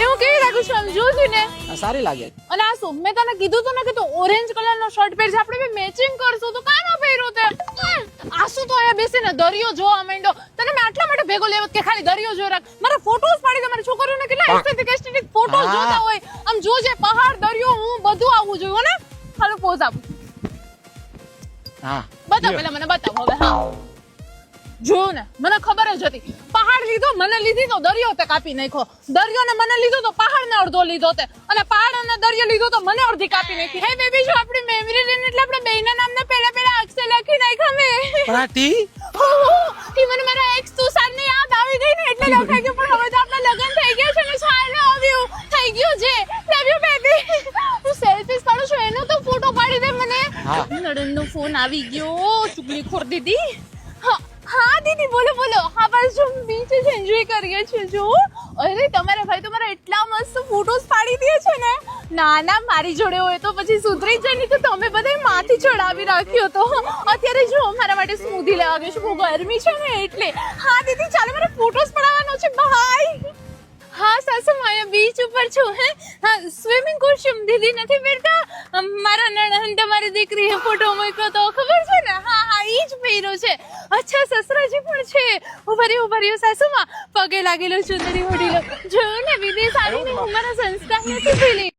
એ હું કેવી લાગુ છું આમ જોયું ને? સારી લાગે. અને આ શું મેં તને કીધું તો ને કે તું ઓરેન્જ કલરનો શર્ટ પહેરજે, આપણે બે મેચિંગ કરશું. તો કામ ના પહેર્યું તે? આ શું તો અહીંયા બેસીને દરિયો જોવા માંડ્યો? તને મેં આટલા માટે ભેગો લેવો કે ખાલી દરિયો જોઈ રાખ. મારા ફોટોસ પાડી દે. મારી છોકરીઓને કેટલા એસ્થેટિક ફોટોસ જોતા હોય. આમ જોજે પહાડ દરિયો હું બધું આવવું જોઈએ હો ને. હાલો પોઝ આપું. હા બતાવ પેલા મને બતાવ હવે. હા જો ને મને ખબર જ હતી. પહાડ લીધો મને લીધી તો દરિયો તે કાપી નાખ્યો. દરિયો ને મને લીધો તો પહાડ ને અડધો લીધો તે. અને પહાડ અને દરિયો લીધો તો મને અડધી કાપી નાખી. હે બેબી જો આપણી મેમરી લઈને એટલે આપણે બેયના નામને પેલા અક્ષર લખી નાખ્યા મે. પ્રાટી ઈ મને મારા એક્સ તુષારની યાદ આવી ગઈ ને એટલે લખાઈ ગયું. પણ હવે તો આપણા લગ્ન થઈ ગયા છે ને ચાલો આવ્યું થઈ ગયું છે. Love you baby. હું સેલ્ફીસ પાડું છું એનો તો ફોટો પાડી દે મને. હા નડનનો ફોન આવી ગયો. ચુગલી ખોર દીદી. હા દીદી બોલો બોલો. હા બસ જો બીચે જ એન્જોય કરીએ છીએ. જો અરે તમારા ભાઈ તો મારા એટલા મસ્ત ફોટોસ પાડી દે છે ને. ના ના મારી જોડે હોય તો પછી સુધરી જાય નહીં તો તમે બધા માથી ચડાવી રાખ્યો તો. અત્યારે જો મારા માટે સ્મૂધી લેવા ગઈ છું. બહુ ગરમી છે ને એટલે. હા દીદી ચાલો મારે ફોટોસ પડાવવાનો છે. બાય. હા સાસુ માયા બીચ ઉપર છું. હે હા સ્વિમિંગ કોસ્ચ્યુમ દીદી નથી પહેરતા. મારા નણંદ તમારી દીકરીએ ફોટો મૂક્યો તો ખબર છે ને. હા હા ઈ જ પહેર્યો છે. અચ્છા સસરાજી પણ છે. ઉભા રહ્યો સાસુમાં પગે લાગેલો ચુંદડી ઓઢી લો. જોયું ને વિદેશ આવીને હું મારા સંસ્કાર નથી ભૂલી.